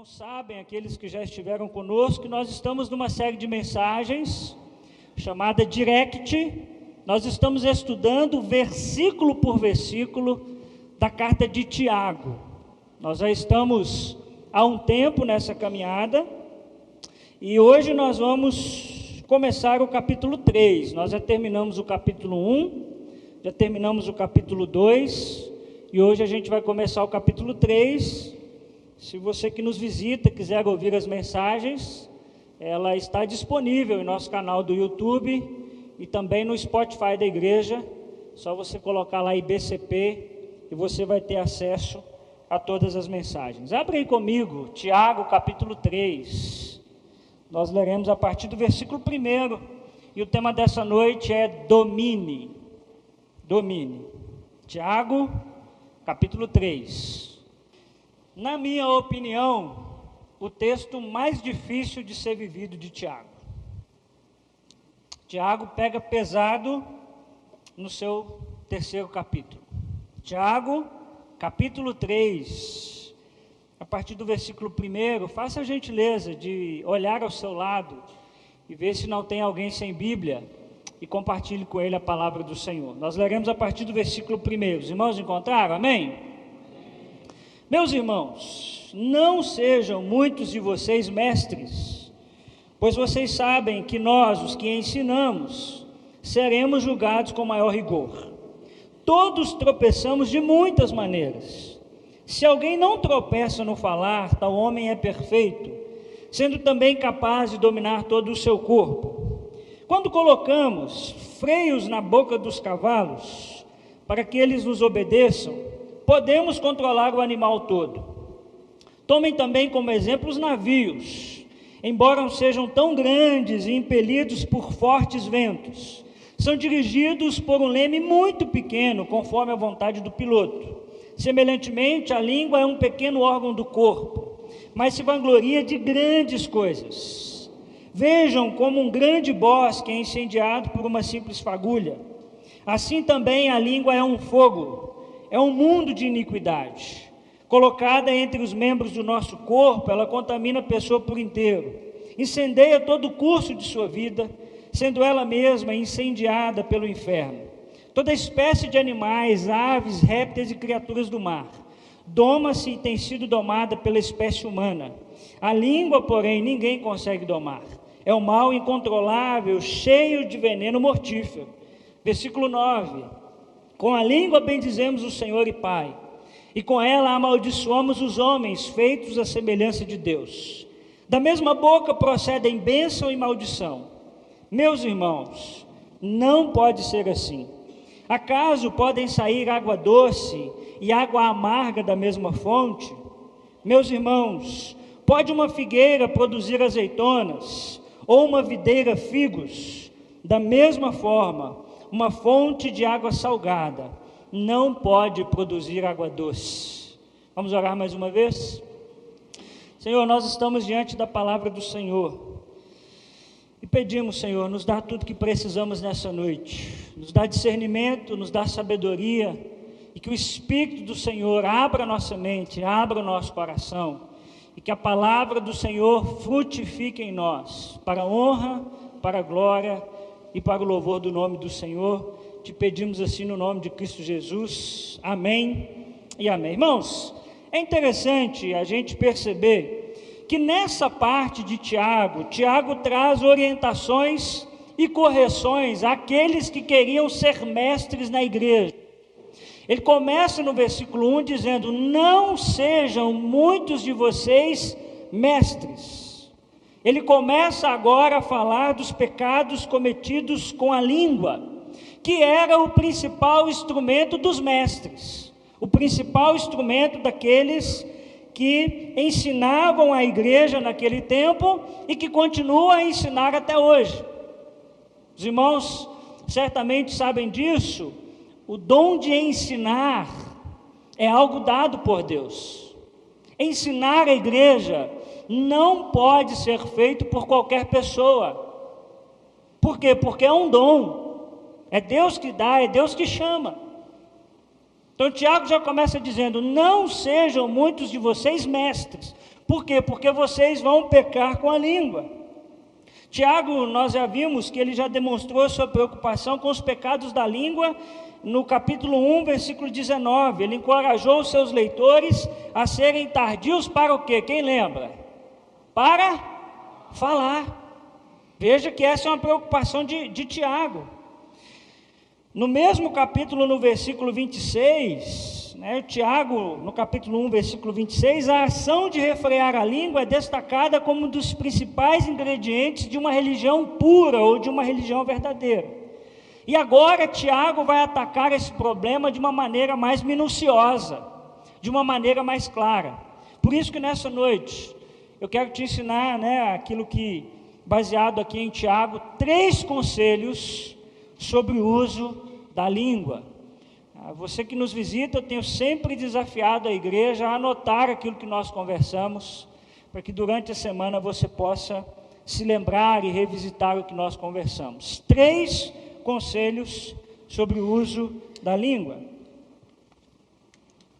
irmãos sabem, aqueles que já estiveram conosco, que nós estamos numa série de mensagens chamada Direct. Nós estamos estudando versículo por versículo da carta de Tiago. Nós já estamos há um tempo nessa caminhada e hoje nós vamos começar o capítulo 3. Nós já terminamos o capítulo 1, já terminamos o capítulo 2 e hoje a gente vai começar o capítulo 3. Se você que nos visita quiser ouvir as mensagens, ela está disponível em nosso canal do YouTube e também no Spotify da igreja. Só você colocar lá IBCP e você vai ter acesso a todas as mensagens. Abre aí comigo, Tiago capítulo 3. Nós leremos a partir do versículo 1 e o tema dessa noite é domine. Domine. Tiago capítulo 3. Na minha opinião, o texto mais difícil de ser vivido de Tiago. Tiago pega pesado no seu terceiro capítulo. Tiago, capítulo 3, a partir do versículo 1, faça a gentileza de olhar ao seu lado e ver se não tem alguém sem Bíblia e compartilhe com ele a palavra do Senhor. Nós leremos a partir do versículo 1. Os irmãos encontraram? Amém? Meus irmãos, não sejam muitos de vocês mestres, pois vocês sabem que nós, os que ensinamos, seremos julgados com maior rigor. Todos tropeçamos de muitas maneiras. Se alguém não tropeça no falar, tal homem é perfeito, sendo também capaz de dominar todo o seu corpo. Quando colocamos freios na boca dos cavalos, para que eles nos obedeçam, podemos controlar o animal todo. Tomem também como exemplo os navios, embora não sejam tão grandes e impelidos por fortes ventos, são dirigidos por um leme muito pequeno, conforme a vontade do piloto. Semelhantemente, a língua é um pequeno órgão do corpo, mas se vangloria de grandes coisas. Vejam como um grande bosque é incendiado por uma simples fagulha. Assim também a língua é um fogo, é um mundo de iniquidade. Colocada entre os membros do nosso corpo, ela contamina a pessoa por inteiro, incendeia todo o curso de sua vida, sendo ela mesma incendiada pelo inferno. Toda espécie de animais, aves, répteis e criaturas do mar, doma-se e tem sido domada pela espécie humana. A língua, porém, ninguém consegue domar. É um mal incontrolável, cheio de veneno mortífero. Versículo 9. Com a língua bendizemos o Senhor e Pai, e com ela amaldiçoamos os homens feitos à semelhança de Deus. Da mesma boca procedem bênção e maldição. Meus irmãos, não pode ser assim. Acaso podem sair água doce e água amarga da mesma fonte? Meus irmãos, pode uma figueira produzir azeitonas, ou uma videira figos? Da mesma forma, uma fonte de água salgada não pode produzir água doce. Vamos orar mais uma vez? Senhor, nós estamos diante da palavra do Senhor e pedimos, Senhor, nos dá tudo que precisamos nessa noite, nos dá discernimento, nos dá sabedoria, e que o Espírito do Senhor abra a nossa mente, abra o nosso coração, e que a palavra do Senhor frutifique em nós, para a honra, para a glória e para o louvor do nome do Senhor. Te pedimos assim no nome de Cristo Jesus, amém e amém. Irmãos, é interessante a gente perceber que nessa parte de Tiago traz orientações e correções àqueles que queriam ser mestres na igreja. Ele começa no versículo 1 dizendo: não sejam muitos de vocês mestres. Ele começa agora a falar dos pecados cometidos com a língua, que era o principal instrumento dos mestres, o principal instrumento daqueles que ensinavam a igreja naquele tempo e que continuam a ensinar até hoje. Os irmãos certamente sabem disso. O dom de ensinar é algo dado por Deus. Ensinar a igreja não pode ser feito por qualquer pessoa. Por quê? Porque é um dom. É Deus que dá, é Deus que chama. Então Tiago já começa dizendo: não sejam muitos de vocês mestres, Por quê? Porque vocês vão pecar com a língua. Tiago, nós já vimos que ele já demonstrou sua preocupação com os pecados da língua no capítulo 1, versículo 19. Ele encorajou os seus leitores a serem tardios para o quê? Quem lembra? Para falar. Veja que essa é uma preocupação de Tiago. No mesmo capítulo, no versículo 26, Tiago, no capítulo 1, versículo 26, a ação de refrear a língua é destacada como um dos principais ingredientes de uma religião pura ou de uma religião verdadeira. E agora Tiago vai atacar esse problema de uma maneira mais minuciosa, de uma maneira mais clara. Por isso que nessa noite, eu quero te ensinar, aquilo que, baseado aqui em Tiago, 3 conselhos sobre o uso da língua. Você que nos visita, eu tenho sempre desafiado a igreja a anotar aquilo que nós conversamos, para que durante a semana você possa se lembrar e revisitar o que nós conversamos. 3 conselhos sobre o uso da língua.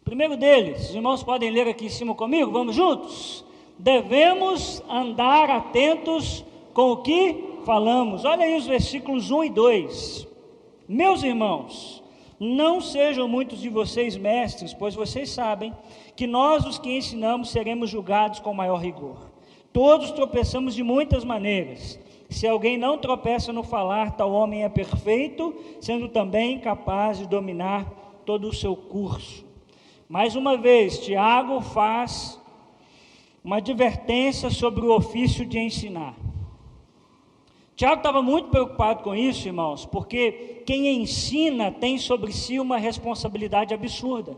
O primeiro deles, os irmãos podem ler aqui em cima comigo, vamos juntos? Devemos andar atentos com o que falamos. Olha aí os versículos 1 e 2. Meus irmãos, não sejam muitos de vocês mestres, pois vocês sabem que nós, os que ensinamos, seremos julgados com maior rigor. Todos tropeçamos de muitas maneiras. Se alguém não tropeça no falar, tal homem é perfeito, sendo também capaz de dominar todo o seu curso. Mais uma vez, Tiago faz uma advertência sobre o ofício de ensinar. Tiago estava muito preocupado com isso, irmãos, porque quem ensina tem sobre si uma responsabilidade absurda.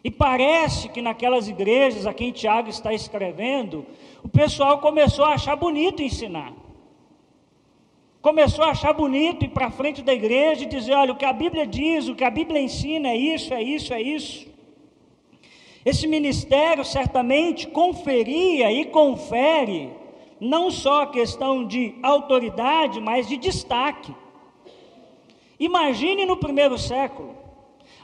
E parece que naquelas igrejas a quem Tiago está escrevendo, o pessoal começou a achar bonito ensinar. Começou a achar bonito ir para frente da igreja e dizer, olha, o que a Bíblia diz, o que a Bíblia ensina é isso, é isso, é isso. Esse ministério certamente conferia e confere não só a questão de autoridade, mas de destaque. Imagine no primeiro século,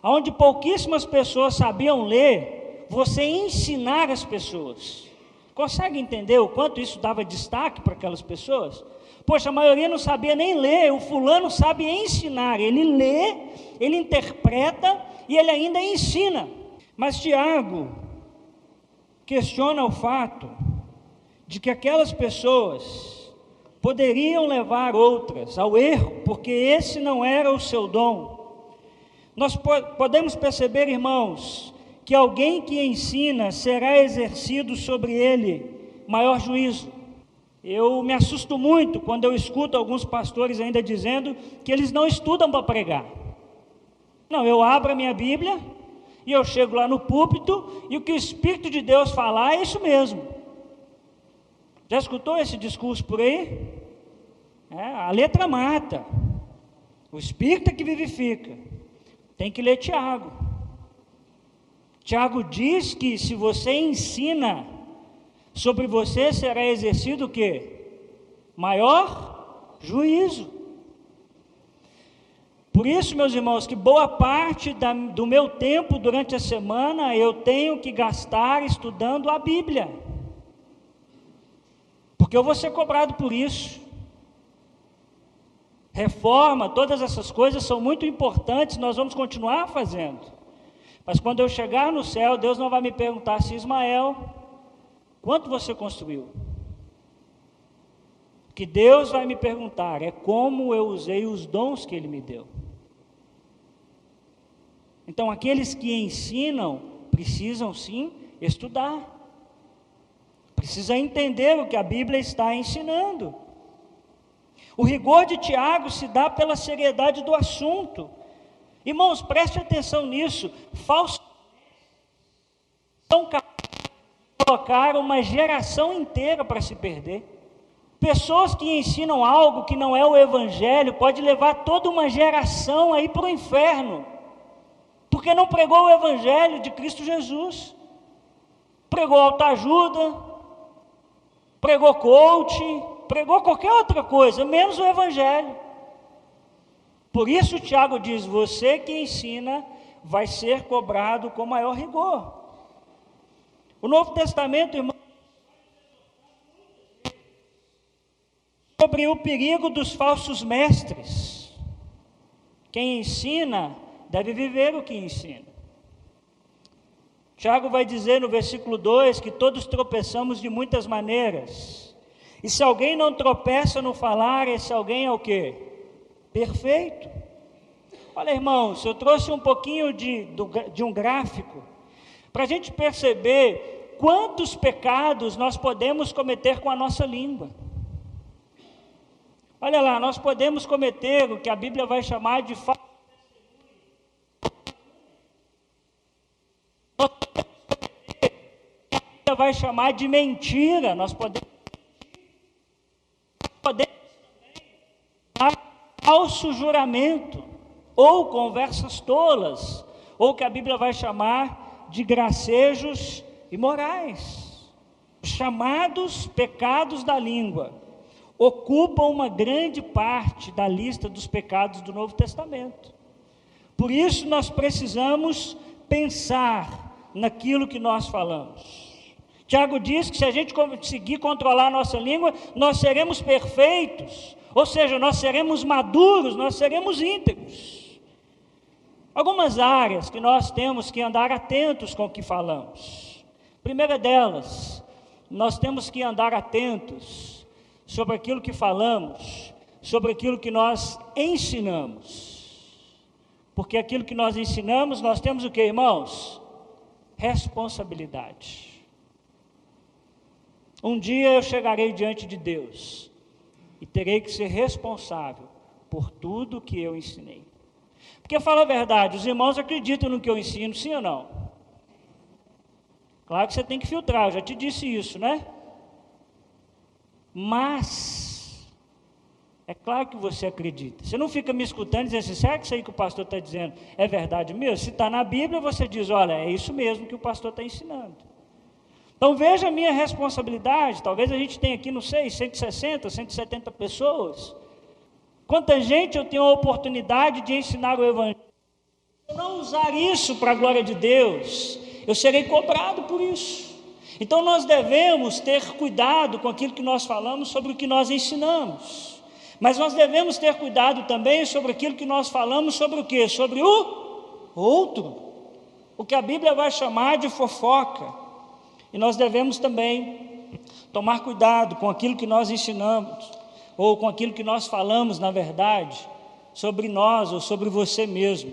onde pouquíssimas pessoas sabiam ler, você ensinar as pessoas. Consegue entender o quanto isso dava destaque para aquelas pessoas? Poxa, a maioria não sabia nem ler, o fulano sabe ensinar, ele lê, ele interpreta e ele ainda ensina. Mas Tiago questiona o fato de que aquelas pessoas poderiam levar outras ao erro, porque esse não era o seu dom. Nós podemos perceber, irmãos, que alguém que ensina será exercido sobre ele maior juízo. Eu me assusto muito quando eu escuto alguns pastores ainda dizendo que eles não estudam para pregar. Não, eu abro a minha Bíblia e eu chego lá no púlpito e o que o Espírito de Deus falar é isso mesmo. Já escutou esse discurso por aí? A letra mata, o Espírito é que vivifica. Tem que ler Tiago. Tiago diz que se você ensina, sobre você será exercido o quê? Maior juízo. Por isso, meus irmãos, que boa parte do meu tempo durante a semana eu tenho que gastar estudando a Bíblia. Porque eu vou ser cobrado por isso. Reforma, todas essas coisas são muito importantes, nós vamos continuar fazendo. Mas quando eu chegar no céu, Deus não vai me perguntar assim, Ismael, quanto você construiu? O que Deus vai me perguntar é como eu usei os dons que Ele me deu. Então, aqueles que ensinam precisam sim estudar. Precisa entender o que a Bíblia está ensinando. O rigor de Tiago se dá pela seriedade do assunto. Irmãos, preste atenção nisso. Falsos são capazes de colocar uma geração inteira para se perder. Pessoas que ensinam algo que não é o Evangelho, pode levar toda uma geração aí para o inferno. Porque não pregou o Evangelho de Cristo Jesus. Pregou autoajuda, pregou coaching, pregou qualquer outra coisa, menos o Evangelho. Por isso Tiago diz, você que ensina vai ser cobrado com maior rigor. O Novo Testamento, irmão, sobre o perigo dos falsos mestres. Quem ensina deve viver o que ensina. Tiago vai dizer no versículo 2 que todos tropeçamos de muitas maneiras. E se alguém não tropeça no falar, esse alguém é o quê? Perfeito. Olha, irmãos, eu trouxe um pouquinho de um gráfico para a gente perceber quantos pecados nós podemos cometer com a nossa língua. Olha lá, nós podemos cometer o que a Bíblia vai chamar de falso testemunho. Nós podemos cometer o que a Bíblia vai chamar de mentira. Nós podemos também falso juramento, ou conversas tolas, ou o que a Bíblia vai chamar de gracejos imorais. Chamados pecados da língua ocupam uma grande parte da lista dos pecados do Novo Testamento. Por isso nós precisamos pensar naquilo que nós falamos. Tiago diz que se a gente conseguir controlar a nossa língua, nós seremos perfeitos, ou seja, nós seremos maduros, nós seremos íntegros. Algumas áreas que nós temos que andar atentos com o que falamos. Primeira delas, nós temos que andar atentos sobre aquilo que falamos, sobre aquilo que nós ensinamos. Porque aquilo que nós ensinamos, nós temos o que, irmãos? Responsabilidade. Um dia eu chegarei diante de Deus e terei que ser responsável por tudo que eu ensinei. Porque, fala a verdade, os irmãos acreditam no que eu ensino, sim ou não? Claro que você tem que filtrar, eu já te disse isso, né? Mas, é claro que você acredita. Você não fica me escutando e dizendo assim, será que isso aí que o pastor está dizendo é verdade mesmo? Se está na Bíblia, você diz, olha, é isso mesmo que o pastor está ensinando. Então veja a minha responsabilidade. Talvez a gente tenha aqui, não sei, 160, 170 pessoas. Quanta gente eu tenho a oportunidade de ensinar o Evangelho. Se eu não usar isso para a glória de Deus, eu serei cobrado por isso. Então nós devemos ter cuidado com aquilo que nós falamos, sobre o que nós ensinamos. Mas nós devemos ter cuidado também sobre aquilo que nós falamos, sobre o quê? Sobre o outro. O que a Bíblia vai chamar de fofoca. E nós devemos também tomar cuidado com aquilo que nós ensinamos, ou com aquilo que nós falamos, na verdade, sobre nós ou sobre você mesmo.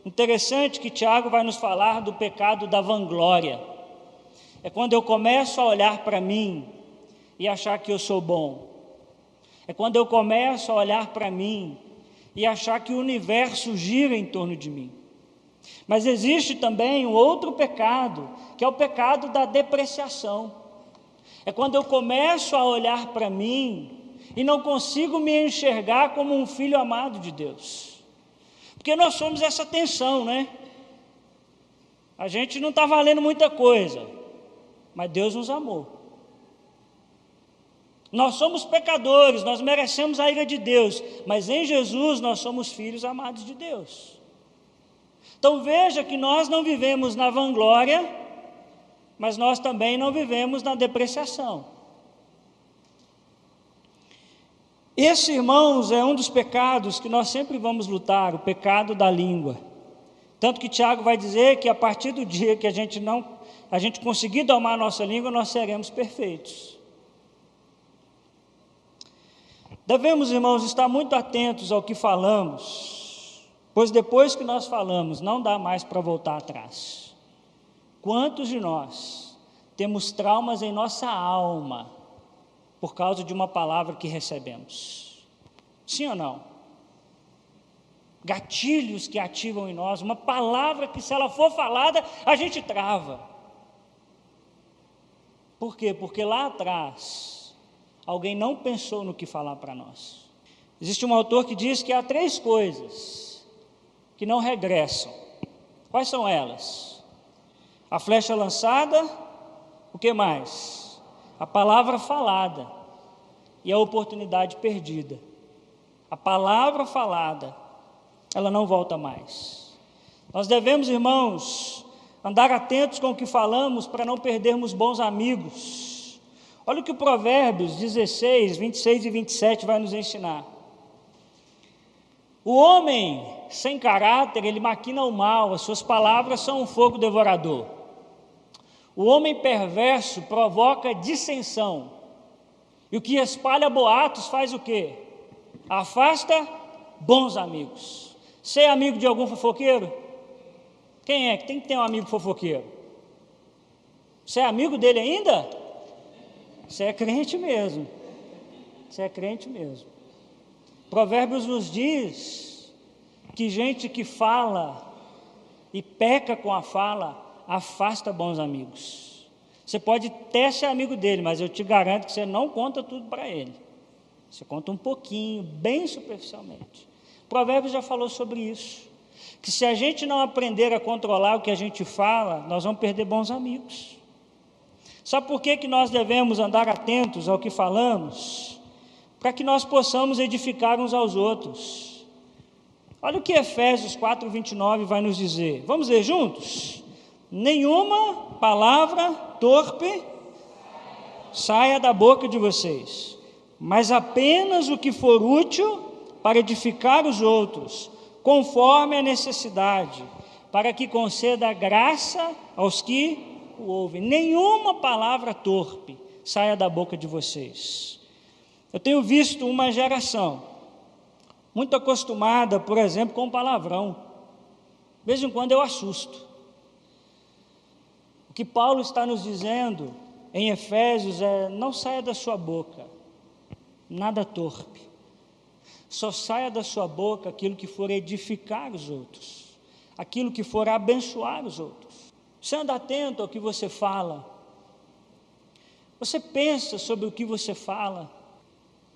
Interessante que Tiago vai nos falar do pecado da vanglória. É quando eu começo a olhar para mim e achar que eu sou bom. É quando eu começo a olhar para mim e achar que o universo gira em torno de mim. Mas existe também um outro pecado, que é o pecado da depreciação. É quando eu começo a olhar para mim e não consigo me enxergar como um filho amado de Deus. Porque nós somos essa tensão, né? A gente não está valendo muita coisa, mas Deus nos amou. Nós somos pecadores, nós merecemos a ira de Deus, mas em Jesus nós somos filhos amados de Deus. Então veja que nós não vivemos na vanglória, mas nós também não vivemos na depreciação. Esse, irmãos, é um dos pecados que nós sempre vamos lutar, o pecado da língua. Tanto que Tiago vai dizer que a partir do dia que a gente conseguir domar a nossa língua, nós seremos perfeitos. Devemos, irmãos, estar muito atentos ao que falamos, pois depois que nós falamos, não dá mais para voltar atrás. Quantos de nós temos traumas em nossa alma por causa de uma palavra que recebemos? Sim ou não? Gatilhos que ativam em nós, uma palavra que, se ela for falada, a gente trava. Por quê? Porque lá atrás alguém não pensou no que falar para nós. Existe um autor que diz que há 3 coisas que não regressam. Quais são elas? A flecha lançada, o que mais? A palavra falada e a oportunidade perdida. A palavra falada, ela não volta mais. Nós devemos, irmãos, Andar atentos com o que falamos para não perdermos bons amigos. Olha o que o Provérbios 16, 26 e 27 vai nos ensinar. O homem sem caráter, ele maquina o mal, as suas palavras são um fogo devorador. O homem perverso provoca dissensão. E o que espalha boatos faz o quê? Afasta bons amigos. Você é amigo de algum fofoqueiro? Quem é que tem que ter um amigo fofoqueiro? Você é amigo dele ainda? Você é crente mesmo. Você é crente mesmo. Provérbios nos diz que gente que fala e peca com a fala afasta bons amigos. Você pode até ser amigo dele, mas eu te garanto que você não conta tudo para ele. Você conta um pouquinho, bem superficialmente. Provérbios já falou sobre isso, que se a gente não aprender a controlar o que a gente fala, nós vamos perder bons amigos. Sabe por que nós devemos andar atentos ao que falamos? Para que nós possamos edificar uns aos outros. Olha o que Efésios 4:29 vai nos dizer. Vamos ler juntos? Nenhuma palavra torpe saia da boca de vocês, mas apenas o que for útil para edificar os outros, conforme a necessidade, para que conceda graça aos que o ouvem. Nenhuma palavra torpe saia da boca de vocês. Eu tenho visto uma geração muito acostumada, por exemplo, com palavrão. De vez em quando eu assusto. O que Paulo está nos dizendo em Efésios é: não saia da sua boca nada torpe. Só saia da sua boca aquilo que for edificar os outros, aquilo que for abençoar os outros. Você anda atento ao que você fala. Você pensa sobre o que você fala.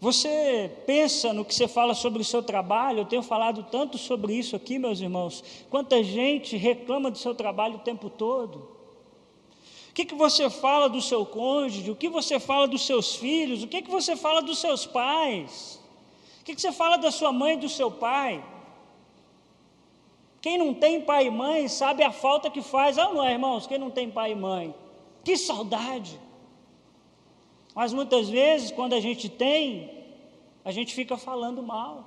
Você pensa no que você fala sobre o seu trabalho. Eu tenho falado tanto sobre isso aqui, meus irmãos. Quanta gente reclama do seu trabalho o tempo todo. O que você fala do seu cônjuge? O que você fala dos seus filhos? O que você fala dos seus pais? O que você fala da sua mãe e do seu pai? Quem não tem pai e mãe sabe a falta que faz. Ah, não é, irmãos? Quem não tem pai e mãe? Que saudade! Mas muitas vezes, quando a gente tem, a gente fica falando mal.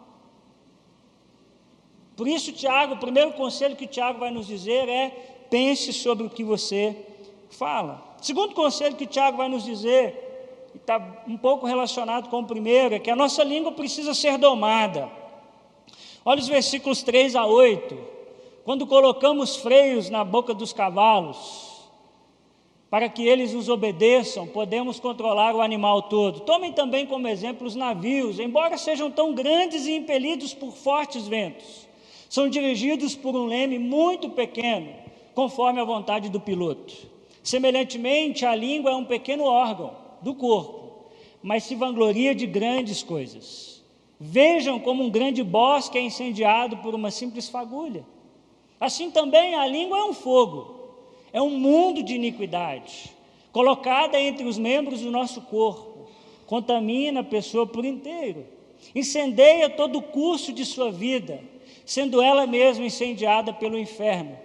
Por isso, Tiago, o primeiro conselho que Tiago vai nos dizer é: pense sobre o que você fala. O segundo conselho que Tiago vai nos dizer, e está um pouco relacionado com o primeiro, é que a nossa língua precisa ser domada. Olha os versículos 3 a 8. Quando colocamos freios na boca dos cavalos, para que eles nos obedeçam, podemos controlar o animal todo. Tomem também como exemplo os navios, embora sejam tão grandes e impelidos por fortes ventos, são dirigidos por um leme muito pequeno, conforme a vontade do piloto. Semelhantemente, a língua é um pequeno órgão do corpo, mas se vangloria de grandes coisas. Vejam como um grande bosque é incendiado por uma simples fagulha. Assim também a língua é um fogo. É um mundo de iniquidade, colocada entre os membros do nosso corpo, contamina a pessoa por inteiro, incendeia todo o curso de sua vida, sendo ela mesma incendiada pelo inferno.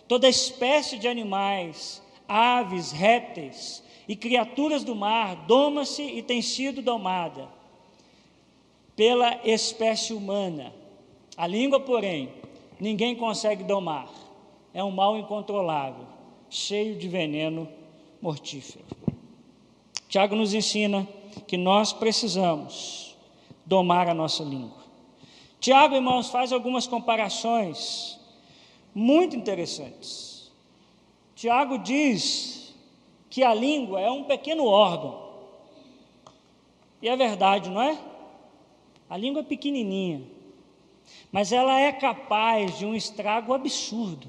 Toda espécie de animais, aves, répteis e criaturas do mar doma-se e tem sido domada pela espécie humana. A língua, porém, ninguém consegue domar, é um mal incontrolável, cheio de veneno mortífero. Tiago nos ensina que nós precisamos domar a nossa língua. Tiago, irmãos, faz algumas comparações muito interessantes. Tiago diz que a língua é um pequeno órgão. E é verdade, não é? A língua é pequenininha, mas ela é capaz de um estrago absurdo.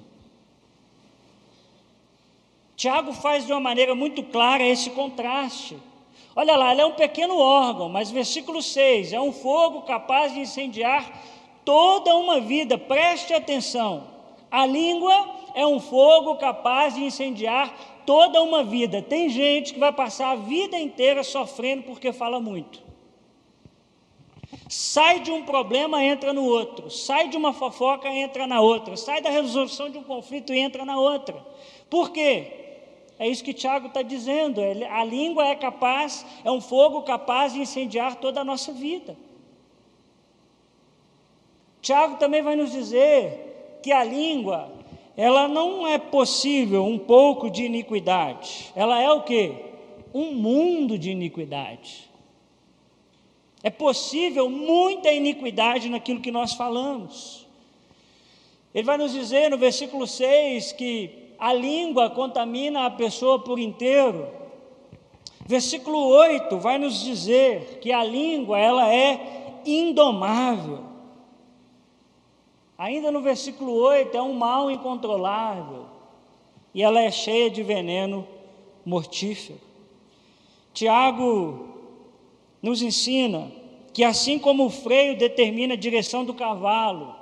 Tiago faz de uma maneira muito clara esse contraste. Olha lá, ela é um pequeno órgão, mas versículo 6, é um fogo capaz de incendiar toda uma vida. Preste atenção, a língua é um fogo capaz de incendiar toda uma vida. Tem gente que vai passar a vida inteira sofrendo porque fala muito. Sai de um problema, entra no outro. Sai de uma fofoca, entra na outra. Sai da resolução de um conflito e entra na outra. Por quê? É isso que Tiago está dizendo, a língua é um fogo capaz de incendiar toda a nossa vida. Tiago também vai nos dizer que a língua, ela não é possível um pouco de iniquidade, ela é o quê? Um mundo de iniquidade. É possível muita iniquidade naquilo que nós falamos. Ele vai nos dizer no versículo 6 que a língua contamina a pessoa por inteiro. Versículo 8 vai nos dizer que a língua, ela é indomável. Ainda no versículo 8, é um mal incontrolável. E ela é cheia de veneno mortífero. Tiago nos ensina que assim como o freio determina a direção do cavalo,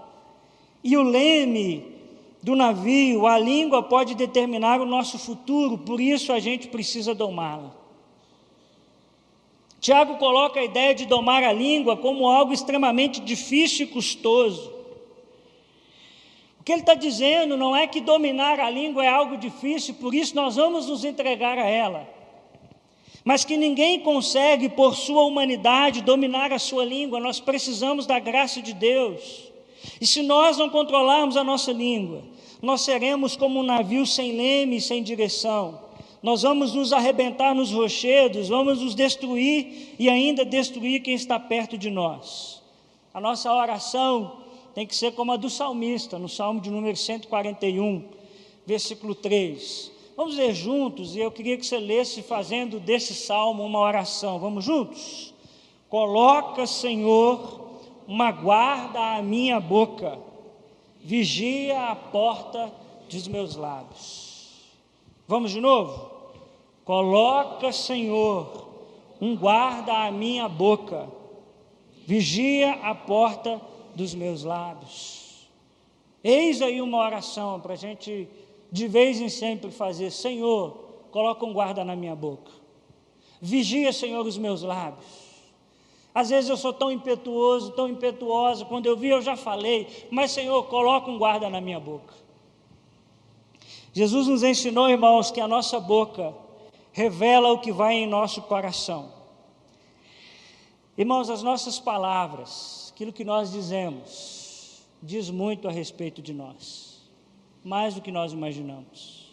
e o leme do navio, a língua pode determinar o nosso futuro, por isso a gente precisa domá-la. Tiago coloca a ideia de domar a língua como algo extremamente difícil e custoso. O que ele está dizendo não é que dominar a língua é algo difícil, por isso nós vamos nos entregar a ela, mas que ninguém consegue, por sua humanidade, dominar a sua língua. Nós precisamos da graça de Deus. E se nós não controlarmos a nossa língua, nós seremos como um navio sem leme e sem direção. Nós vamos nos arrebentar nos rochedos, vamos nos destruir e ainda destruir quem está perto de nós. A nossa oração tem que ser como a do salmista, no Salmo de número 141, versículo 3. Vamos ler juntos, e eu queria que você lesse fazendo desse salmo uma oração. Vamos juntos? Coloca, Senhor, uma guarda à minha boca, vigia a porta dos meus lábios. Vamos de novo? Coloca, Senhor, um guarda à minha boca, vigia a porta dos meus lábios. Eis aí uma oração para a gente, de vez em sempre, fazer. Senhor, coloca um guarda na minha boca. Vigia, Senhor, os meus lábios. Às vezes eu sou tão impetuoso, tão impetuosa, quando eu vi eu já falei, mas Senhor, coloca um guarda na minha boca. Jesus nos ensinou, irmãos, que a nossa boca revela o que vai em nosso coração. Irmãos, as nossas palavras, aquilo que nós dizemos, diz muito a respeito de nós, mais do que nós imaginamos.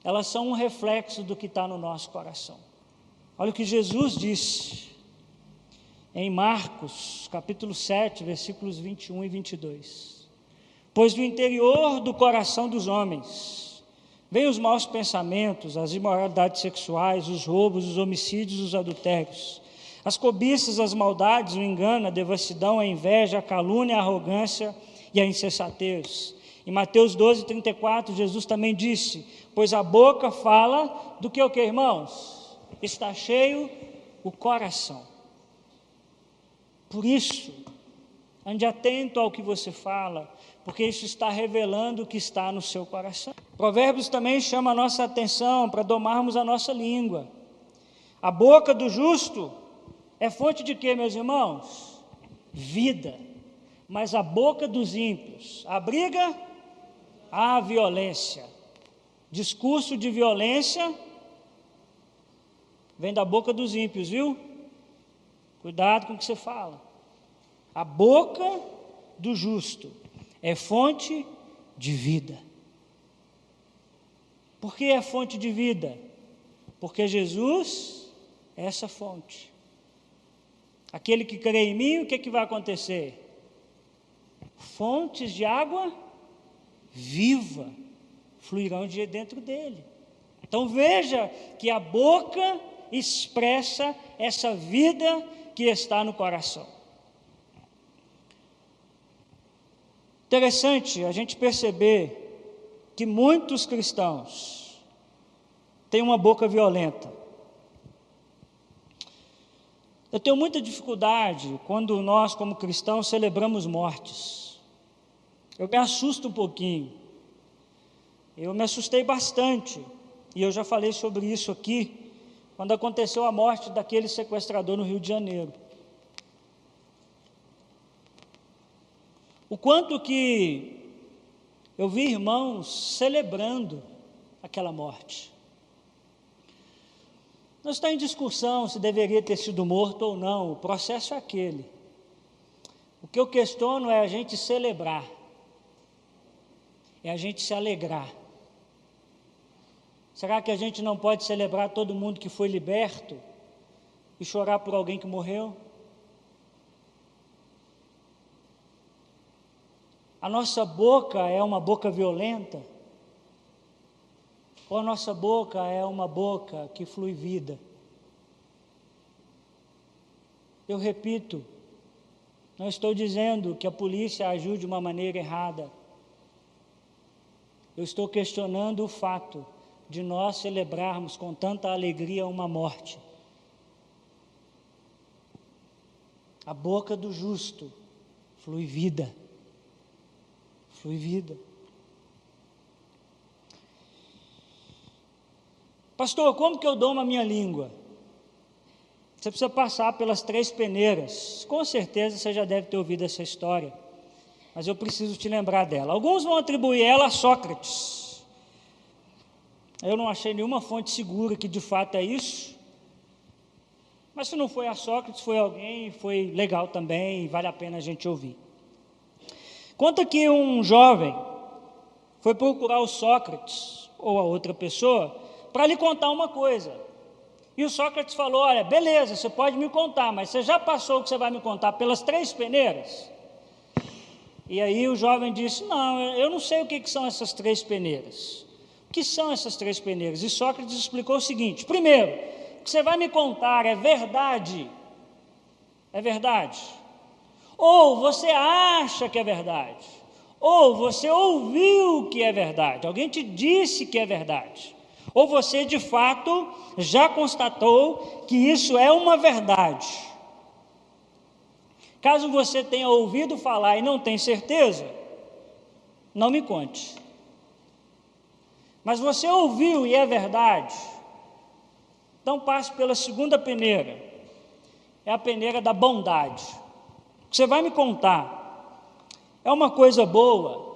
Elas são um reflexo do que está no nosso coração. Olha o que Jesus disse em Marcos, capítulo 7, versículos 21 e 22. Pois do interior do coração dos homens vêm os maus pensamentos, as imoralidades sexuais, os roubos, os homicídios, os adultérios, as cobiças, as maldades, o engano, a devassidão, a inveja, a calúnia, a arrogância e a insensatez. Em Mateus 12, 34, Jesus também disse: pois a boca fala do que o que, irmãos? Está cheio o coração. Por isso, ande atento ao que você fala, porque isso está revelando o que está no seu coração. Provérbios também chama a nossa atenção para domarmos a nossa língua. A boca do justo é fonte de quê, meus irmãos? Vida. Mas a boca dos ímpios abriga a violência. Discurso de violência vem da boca dos ímpios, viu? Cuidado com o que você fala. A boca do justo é fonte de vida. Por que é fonte de vida? Porque Jesus é essa fonte. Aquele que crê em mim, o que vai acontecer? Fontes de água viva fluirão de dentro dele. Então veja que a boca expressa essa vida que está no coração. Interessante a gente perceber que muitos cristãos têm uma boca violenta. Eu tenho muita dificuldade quando nós, como cristãos, celebramos mortes. Eu me assusto um pouquinho. Eu me assustei bastante, e eu já falei sobre isso aqui, quando aconteceu a morte daquele sequestrador no Rio de Janeiro. O quanto que eu vi irmãos celebrando aquela morte. Não está em discussão se deveria ter sido morto ou não, o processo é aquele. O que eu questiono é a gente celebrar, é a gente se alegrar. Será que a gente não pode celebrar todo mundo que foi liberto e chorar por alguém que morreu? A nossa boca é uma boca violenta? Ou a nossa boca é uma boca que flui vida? Eu repito, não estou dizendo que a polícia agiu de uma maneira errada. Eu estou questionando o fato de nós celebrarmos com tanta alegria uma morte. A boca do justo flui vida. Flui vida. Pastor, como que eu domo a minha língua? Você precisa passar pelas 3 peneiras. Com certeza você já deve ter ouvido essa história, mas eu preciso te lembrar dela. Alguns vão atribuir ela a Sócrates. Eu não achei nenhuma fonte segura que de fato é isso, mas se não foi a Sócrates, foi alguém, foi legal também, e vale a pena a gente ouvir. Conta que um jovem foi procurar o Sócrates, ou a outra pessoa, para lhe contar uma coisa. E o Sócrates falou: olha, beleza, você pode me contar, mas você já passou o que você vai me contar pelas 3 peneiras? E aí o jovem disse: não, eu não sei o que são essas 3 peneiras. O que são essas 3 peneiras? E Sócrates explicou o seguinte: primeiro, o que você vai me contar é verdade? É verdade? Ou você acha que é verdade? Ou você ouviu que é verdade? Alguém te disse que é verdade? Ou você de fato já constatou que isso é uma verdade? Caso você tenha ouvido falar e não tenha certeza, não me conte. Mas você ouviu e é verdade, então passe pela 2ª peneira, é a peneira da bondade. O que você vai me contar é uma coisa boa?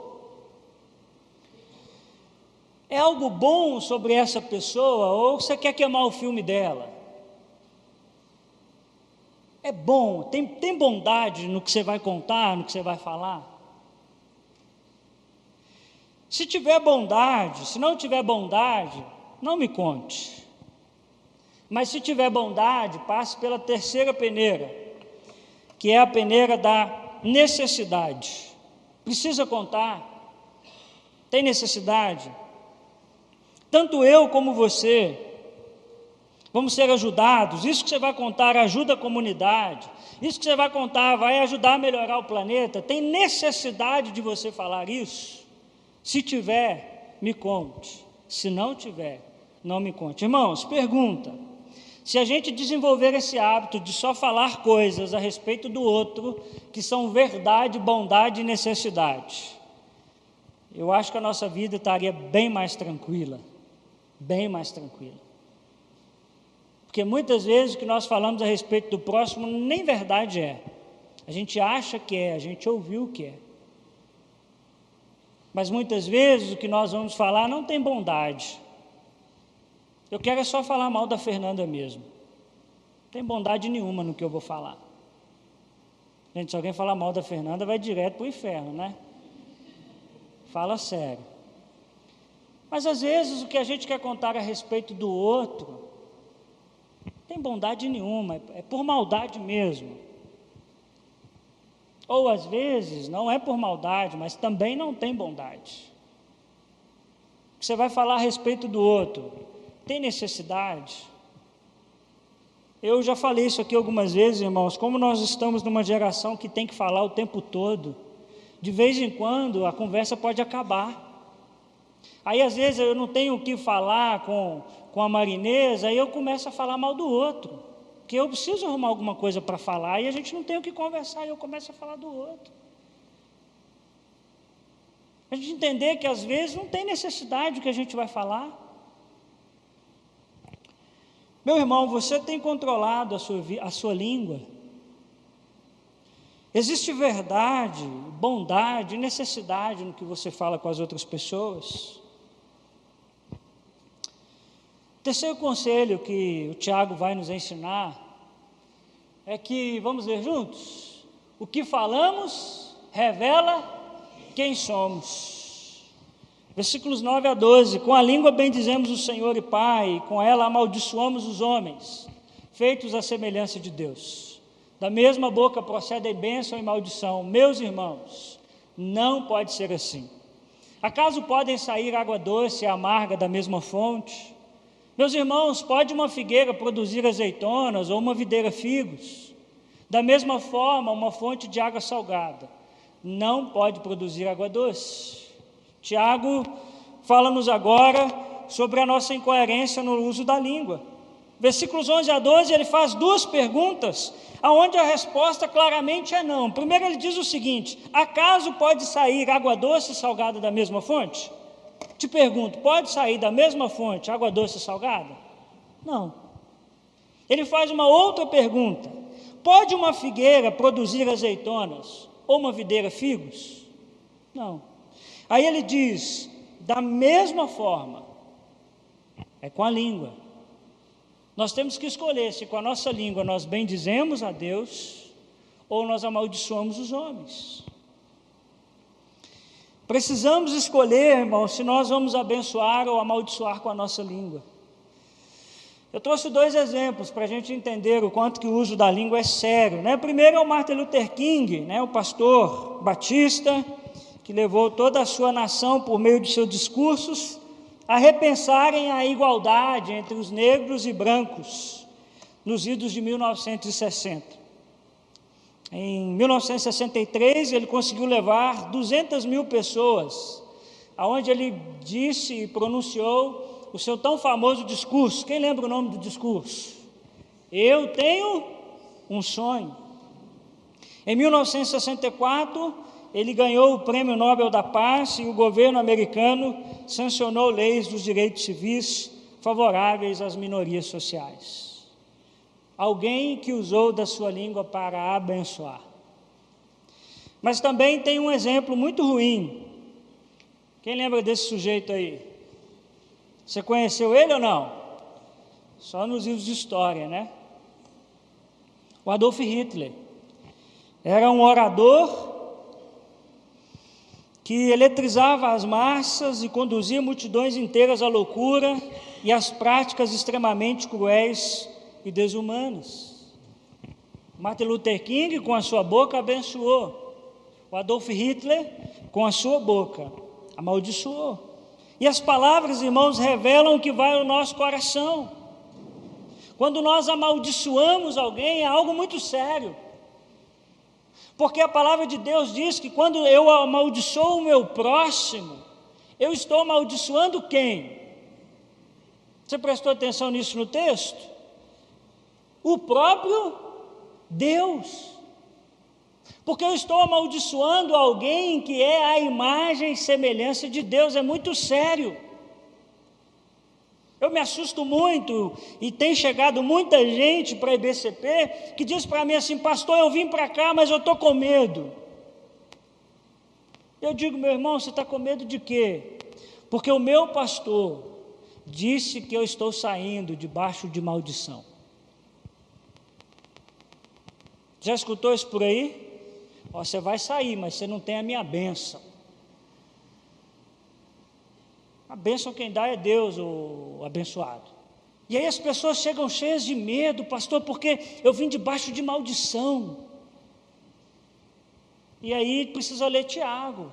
É algo bom sobre essa pessoa, ou você quer queimar o filme dela? É bom, tem bondade no que você vai contar, no que você vai falar? Se tiver bondade, se não tiver bondade, não me conte. Mas se tiver bondade, passe pela 3ª peneira, que é a peneira da necessidade. Precisa contar? Tem necessidade? Tanto eu como você vamos ser ajudados. Isso que você vai contar ajuda a comunidade. Isso que você vai contar vai ajudar a melhorar o planeta. Tem necessidade de você falar isso? Se tiver, me conte. Se não tiver, não me conte. Irmãos, pergunta: se a gente desenvolver esse hábito de só falar coisas a respeito do outro, que são verdade, bondade e necessidade, eu acho que a nossa vida estaria bem mais tranquila. Bem mais tranquila. Porque muitas vezes o que nós falamos a respeito do próximo nem verdade é. A gente acha que é, a gente ouviu que é. Mas muitas vezes o que nós vamos falar não tem bondade. Eu quero é só falar mal da Fernanda mesmo. Não tem bondade nenhuma no que eu vou falar. Gente, se alguém falar mal da Fernanda, vai direto para o inferno, né? Fala sério. Mas às vezes o que a gente quer contar a respeito do outro, não tem bondade nenhuma, é por maldade mesmo. Ou às vezes não é por maldade, mas também não tem bondade. Você vai falar a respeito do outro, tem necessidade? Eu já falei isso aqui algumas vezes, irmãos, como nós estamos numa geração que tem que falar o tempo todo, de vez em quando a conversa pode acabar. Aí às vezes eu não tenho o que falar com a Marinesa, aí eu começo a falar mal do outro, porque eu preciso arrumar alguma coisa para falar, e a gente não tem o que conversar, e eu começo a falar do outro. A gente entender que às vezes não tem necessidade do que a gente vai falar. Meu irmão, você tem controlado a sua língua? Existe verdade, bondade, necessidade no que você fala com as outras pessoas? Terceiro conselho que o Tiago vai nos ensinar é que, vamos ler juntos? O que falamos revela quem somos. Versículos 9 a 12. Com a língua bendizemos o Senhor e Pai, e com ela amaldiçoamos os homens, feitos à semelhança de Deus. Da mesma boca procedem bênção e maldição. Meus irmãos, não pode ser assim. Acaso podem sair água doce e amarga da mesma fonte? Meus irmãos, pode uma figueira produzir azeitonas ou uma videira figos? Da mesma forma, uma fonte de água salgada não pode produzir água doce. Tiago fala-nos agora sobre a nossa incoerência no uso da língua. Versículos 11 a 12, ele faz duas perguntas, aonde a resposta claramente é não. Primeiro ele diz o seguinte: acaso pode sair água doce e salgada da mesma fonte? Te pergunto, pode sair da mesma fonte água doce e salgada? Não. Ele faz uma outra pergunta: pode uma figueira produzir azeitonas ou uma videira figos? Não. Aí ele diz, da mesma forma, é com a língua. Nós temos que escolher se com a nossa língua nós bendizemos a Deus ou nós amaldiçoamos os homens. Precisamos escolher, irmãos, se nós vamos abençoar ou amaldiçoar com a nossa língua. Eu trouxe dois exemplos para a gente entender o quanto que o uso da língua é sério, né? O primeiro é o Martin Luther King, né? O pastor batista, que levou toda a sua nação, por meio de seus discursos, a repensarem a igualdade entre os negros e brancos, nos idos de 1960. Em 1963, ele conseguiu levar 200 mil pessoas, aonde ele disse e pronunciou o seu tão famoso discurso. Quem lembra o nome do discurso? Eu tenho um sonho. Em 1964, ele ganhou o Prêmio Nobel da Paz e o governo americano sancionou leis dos direitos civis favoráveis às minorias sociais. Alguém que usou da sua língua para abençoar. Mas também tem um exemplo muito ruim. Quem lembra desse sujeito aí? Você conheceu ele ou não? Só nos livros de história, né? O Adolf Hitler. Era um orador que eletrizava as massas e conduzia multidões inteiras à loucura e às práticas extremamente cruéis e desumanas. Martin Luther King, com a sua boca, abençoou. O Adolf Hitler, com a sua boca, amaldiçoou. E as palavras, irmãos, revelam o que vai no nosso coração. Quando nós amaldiçoamos alguém, é algo muito sério. Porque a palavra de Deus diz que quando eu amaldiçoo o meu próximo, eu estou amaldiçoando quem? Você prestou atenção nisso no texto? O próprio Deus. Porque eu estou amaldiçoando alguém que é a imagem e semelhança de Deus. É muito sério. Eu me assusto muito e tem chegado muita gente para a IBCP que diz para mim assim: pastor, eu vim para cá, mas eu estou com medo. Eu digo: meu irmão, você está com medo de quê? Porque o meu pastor disse que eu estou saindo debaixo de maldição. Já escutou isso por aí? Ó, você vai sair, mas você não tem a minha bênção. A bênção quem dá é Deus, o abençoado. E aí as pessoas chegam cheias de medo, pastor, porque eu vim debaixo de maldição. E aí precisa ler Tiago.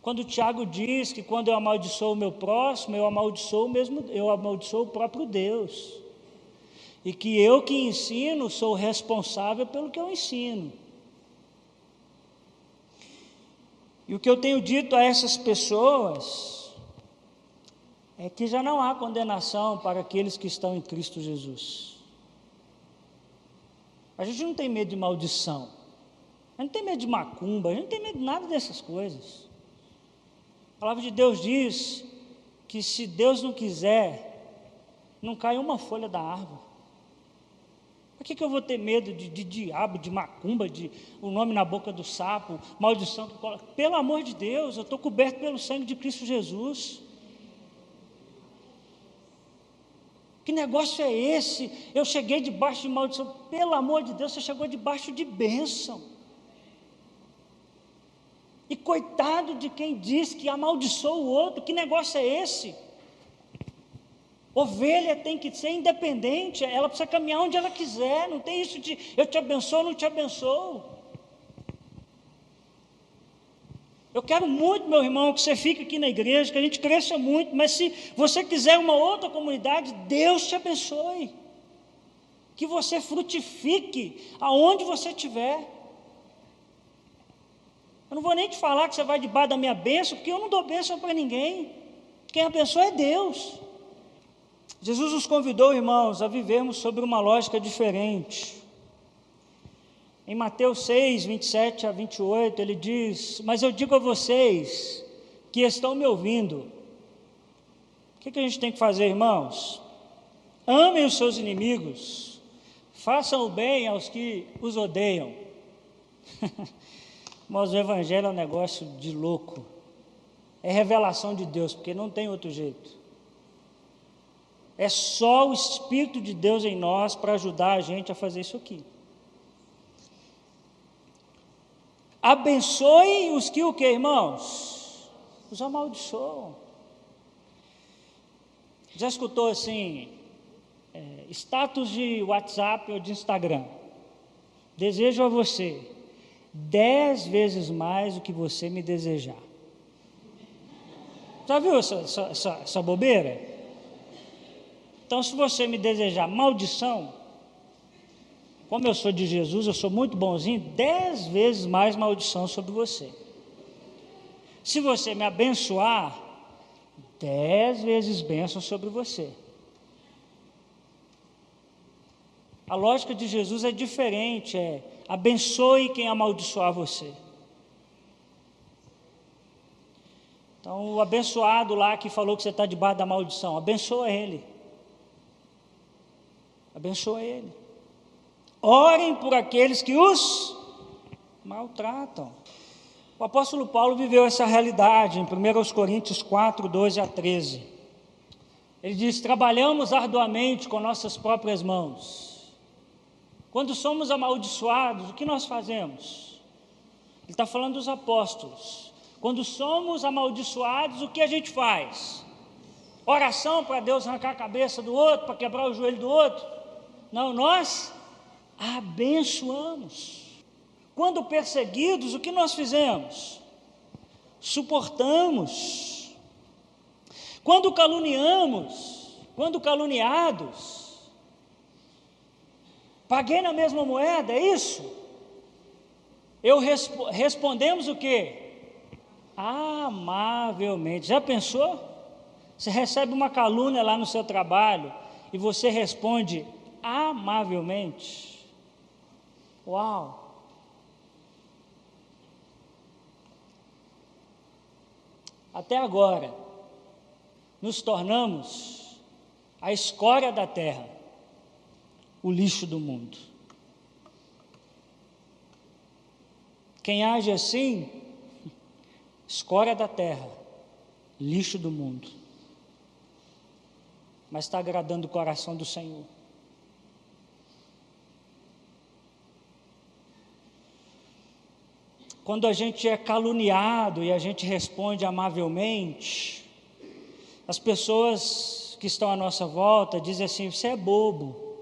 Quando Tiago diz que quando eu amaldiçoo o meu próximo, eu amaldiçoo o próprio Deus. E que eu que ensino sou responsável pelo que eu ensino. E o que eu tenho dito a essas pessoas é que já não há condenação para aqueles que estão em Cristo Jesus. A gente não tem medo de maldição, a gente não tem medo de macumba, a gente não tem medo de nada dessas coisas. A palavra de Deus diz que se Deus não quiser, não cai uma folha da árvore. Por que eu vou ter medo de diabo, de macumba, de o nome na boca do sapo, maldição? Pelo amor de Deus, eu estou coberto pelo sangue de Cristo Jesus. Que negócio é esse? Eu cheguei debaixo de maldição. Pelo amor de Deus, você chegou debaixo de bênção. E coitado de quem diz que amaldiçoa o outro. Que negócio é esse? Ovelha tem que ser independente, ela precisa caminhar onde ela quiser, não tem isso de eu te abençoo ou não te abençoo. Eu quero muito, meu irmão, que você fique aqui na igreja, que a gente cresça muito, mas se você quiser uma outra comunidade, Deus te abençoe, que você frutifique aonde você estiver. Eu não vou nem te falar que você vai debaixo da minha bênção, porque eu não dou bênção para ninguém, quem abençoa é Deus. Jesus nos convidou, irmãos, a vivermos sobre uma lógica diferente. Em Mateus 6, 27 a 28, ele diz: mas eu digo a vocês que estão me ouvindo. O que a gente tem que fazer, irmãos? Amem os seus inimigos, façam o bem aos que os odeiam. Mas o evangelho é um negócio de louco. É revelação de Deus, porque não tem outro jeito. É só o Espírito de Deus em nós para ajudar a gente a fazer isso aqui. Abençoe os que o quê, irmãos? Os amaldiçoam. Já escutou assim, status de WhatsApp ou de Instagram? Desejo a você 10 vezes mais do que você me desejar. Já viu essa bobeira? Então, se você me desejar maldição, como eu sou de Jesus, eu sou muito bonzinho, 10 vezes mais maldição sobre você. Se você me abençoar, 10 vezes bênção sobre você. A lógica de Jesus é diferente, abençoe quem amaldiçoar você. Então, o abençoado lá que falou que você está debaixo da maldição, abençoa ele. Abençoa ele. Orem por aqueles que os maltratam. O apóstolo Paulo viveu essa realidade em 1 Coríntios 4, 12 a 13. Ele diz: trabalhamos arduamente com nossas próprias mãos. Quando somos amaldiçoados, o que nós fazemos? Ele está falando dos apóstolos. Quando somos amaldiçoados, o que a gente faz? Oração para Deus arrancar a cabeça do outro, para quebrar o joelho do outro? Não, nós abençoamos. Quando perseguidos, o que nós fizemos? Suportamos. Quando caluniamos, quando caluniados, paguei na mesma moeda, é isso? Respondemos o quê? Amavelmente. Já pensou? Você recebe uma calúnia lá no seu trabalho e você responde amavelmente. Uau! Até agora, nos tornamos a escória da terra, o lixo do mundo. Quem age assim, escória da terra, lixo do mundo. Mas está agradando o coração do Senhor. Quando a gente é caluniado e a gente responde amavelmente, as pessoas que estão à nossa volta dizem assim: você é bobo.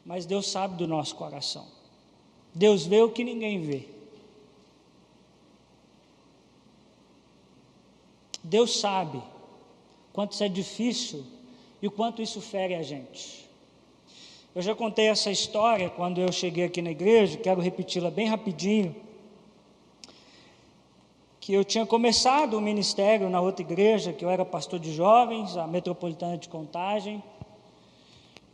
Mas Deus sabe do nosso coração. Deus vê o que ninguém vê. Deus sabe quanto isso é difícil e o quanto isso fere a gente. Eu já contei essa história quando eu cheguei aqui na igreja, quero repeti-la bem rapidinho, que eu tinha começado o ministério na outra igreja, que eu era pastor de jovens, a Metropolitana de Contagem.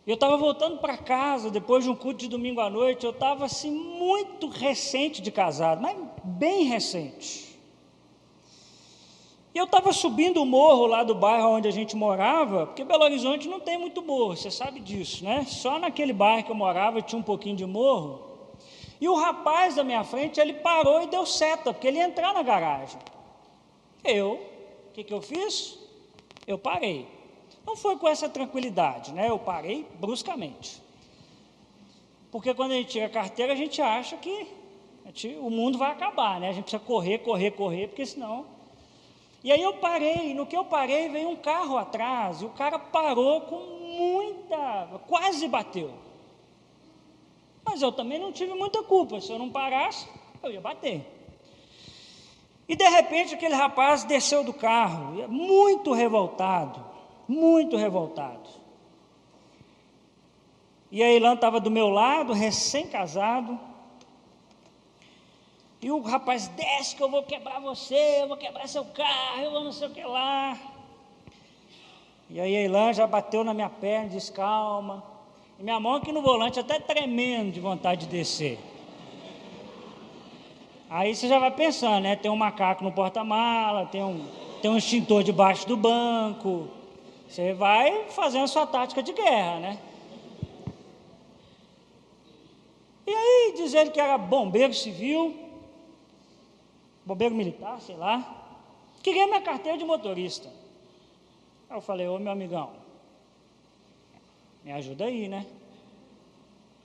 Eu estava voltando para casa, depois de um culto de domingo à noite, eu estava assim, muito recente de casado, mas bem recente. E eu estava subindo o morro lá do bairro onde a gente morava, porque Belo Horizonte não tem muito morro, você sabe disso, né? Só naquele bairro que eu morava tinha um pouquinho de morro. E o rapaz da minha frente, ele parou e deu seta, porque ele ia entrar na garagem. O que eu fiz? Eu parei. Não foi com essa tranquilidade, né? Eu parei bruscamente. Porque quando a gente tira a carteira, a gente acha que o mundo vai acabar, né? A gente precisa correr, porque senão... E aí eu parei, no que eu parei, veio um carro atrás, e o cara parou com quase bateu. Mas eu também não tive muita culpa, se eu não parasse, eu ia bater. E de repente aquele rapaz desceu do carro, muito revoltado, muito revoltado. E a Ilan estava do meu lado, recém-casado, e o rapaz, desce que eu vou quebrar você, eu vou quebrar seu carro, eu vou não sei o que lá. E aí a Ilan já bateu na minha perna, disse, calma. E minha mão aqui no volante até tremendo de vontade de descer. Aí você já vai pensando, né? Tem um macaco no porta-mala, tem um extintor debaixo do banco. Você vai fazendo a sua tática de guerra, né? E aí diz ele que era bombeiro civil, bombeiro militar, sei lá, queria minha carteira de motorista. Aí eu falei, ô meu amigão, me ajuda aí, né?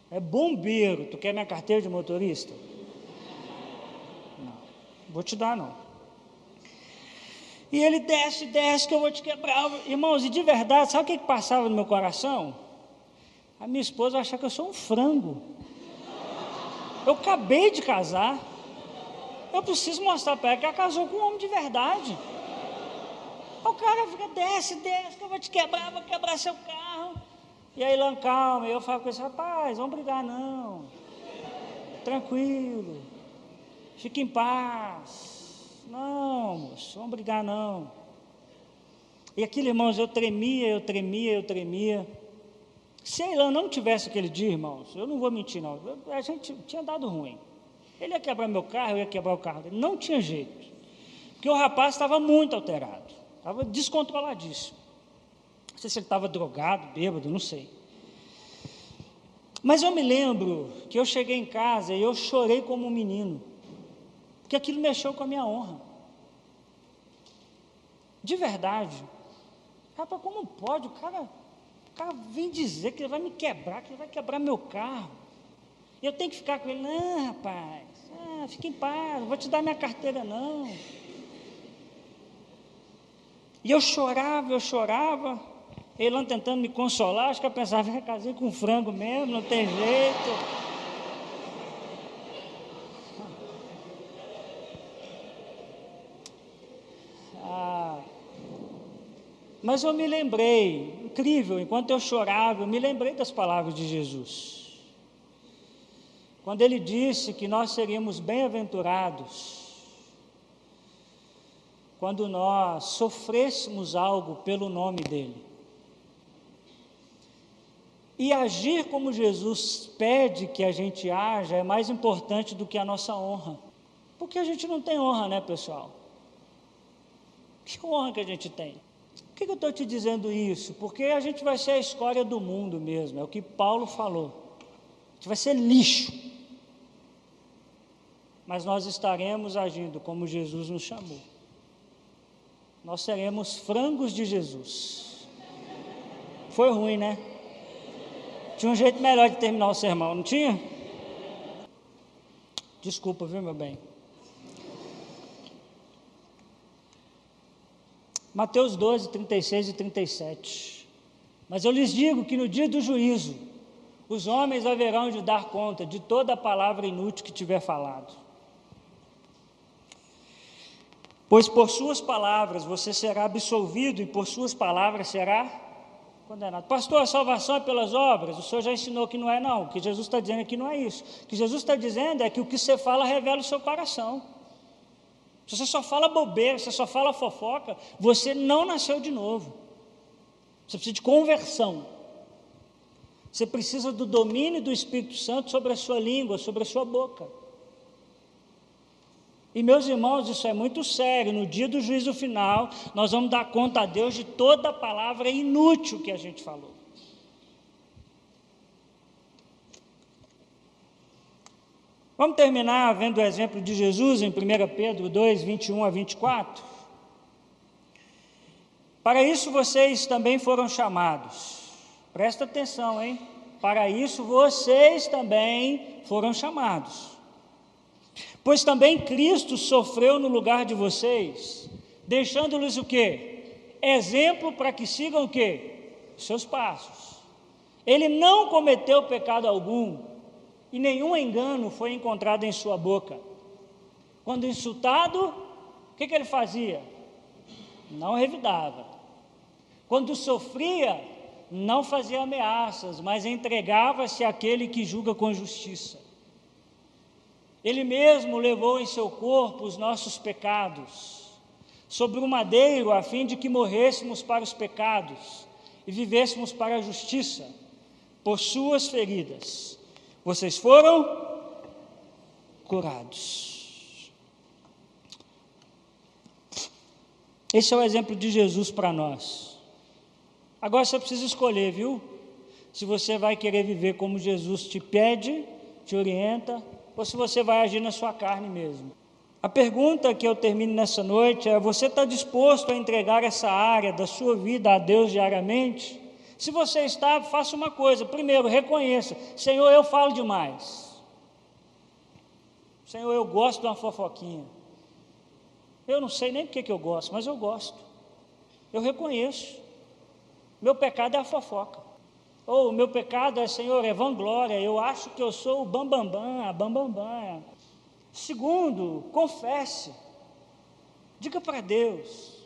É bombeiro, tu quer minha carteira de motorista? Não, vou te dar não. E ele desce que eu vou te quebrar. Irmãos, e de verdade, sabe o que passava no meu coração? A minha esposa achava que eu sou um frango. Eu acabei de casar. Eu preciso mostrar para ela que ela casou com um homem de verdade. O cara fica, desce, que eu vou te quebrar, vou quebrar seu carro. E aí, Ilan, calma. E eu falo com esse rapaz, vamos brigar não. Tranquilo. Fique em paz. Não, moço, vamos brigar não. E aquilo, irmãos, eu tremia. Se a Ilan não tivesse aquele dia, irmãos, eu não vou mentir não, a gente tinha dado ruim. Ele ia quebrar meu carro, eu ia quebrar o carro dele, não tinha jeito. Porque o rapaz estava muito alterado, estava descontroladíssimo. Não sei se ele estava drogado, bêbado, não sei. Mas eu me lembro que eu cheguei em casa e eu chorei como um menino, porque aquilo mexeu com a minha honra. De verdade. Rapaz, como pode? O cara vem dizer que ele vai me quebrar, que ele vai quebrar meu carro. E eu tenho que ficar com ele, não, rapaz, fica em paz, não vou te dar minha carteira, não. E eu chorava, Ilan tentando me consolar, acho que eu pensava, casei com um frango mesmo, não tem jeito. Mas eu me lembrei, incrível, enquanto eu chorava, eu me lembrei das palavras de Jesus. Quando ele disse que nós seríamos bem-aventurados quando nós sofrêssemos algo pelo nome dele. E agir como Jesus pede que a gente haja é mais importante do que a nossa honra. Porque a gente não tem honra, né, pessoal? Que honra que a gente tem? Por que eu estou te dizendo isso? Porque a gente vai ser a escória do mundo mesmo, é o que Paulo falou. A gente vai ser lixo. Mas nós estaremos agindo como Jesus nos chamou. Nós seremos frangos de Jesus. Foi ruim, né? Tinha um jeito melhor de terminar o sermão, não tinha? Desculpa, viu, meu bem? Mateus 12, 36 e 37. Mas eu lhes digo que no dia do juízo, os homens haverão de dar conta de toda a palavra inútil que tiver falado. Pois por suas palavras você será absolvido e por suas palavras será condenado. Pastor, a salvação é pelas obras? O senhor já ensinou que não é não. O que Jesus está dizendo aqui não é isso. O que Jesus está dizendo é que o que você fala revela o seu coração. Se você só fala bobeira, se você só fala fofoca, você não nasceu de novo. Você precisa de conversão. Você precisa do domínio do Espírito Santo sobre a sua língua, sobre a sua boca. E, meus irmãos, isso é muito sério. No dia do juízo final, nós vamos dar conta a Deus de toda a palavra inútil que a gente falou. Vamos terminar vendo o exemplo de Jesus em 1 Pedro 2, 21 a 24? Para isso vocês também foram chamados. Presta atenção, hein? Para isso vocês também foram chamados. Pois também Cristo sofreu no lugar de vocês, deixando-lhes o quê? Exemplo para que sigam o quê? Seus passos. Ele não cometeu pecado algum, e nenhum engano foi encontrado em sua boca. Quando insultado, o que ele fazia? Não revidava. Quando sofria, não fazia ameaças, mas entregava-se àquele que julga com justiça. Ele mesmo levou em seu corpo os nossos pecados, sobre o madeiro, a fim de que morrêssemos para os pecados e vivêssemos para a justiça. Por suas feridas vocês foram curados. Esse é o exemplo de Jesus para nós. Agora você precisa escolher, viu? Se você vai querer viver como Jesus te pede, te orienta, ou se você vai agir na sua carne mesmo. A pergunta que eu termino nessa noite é: você está disposto a entregar essa área da sua vida a Deus diariamente? Se você está, faça uma coisa. Primeiro, reconheça: Senhor, eu falo demais. Senhor, eu gosto de uma fofoquinha. Eu não sei nem por que eu gosto, mas eu gosto. Eu reconheço. Meu pecado é a fofoca. Ou o meu pecado é, Senhor, é vanglória. Eu acho que eu sou o bambambam, a bambambam. Segundo, confesse. Diga para Deus.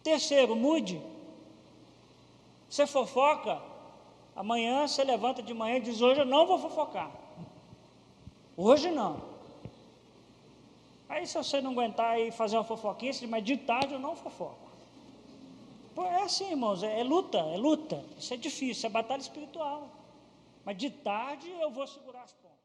Terceiro, mude. Você fofoca, amanhã você levanta de manhã e diz: hoje eu não vou fofocar. Hoje não. Aí se você não aguentar e fazer uma fofoquinha, você diz: mas de tarde eu não fofoco. Pô, é assim, irmãos, é luta, é luta. Isso é difícil, é batalha espiritual. Mas de tarde eu vou segurar as pontas.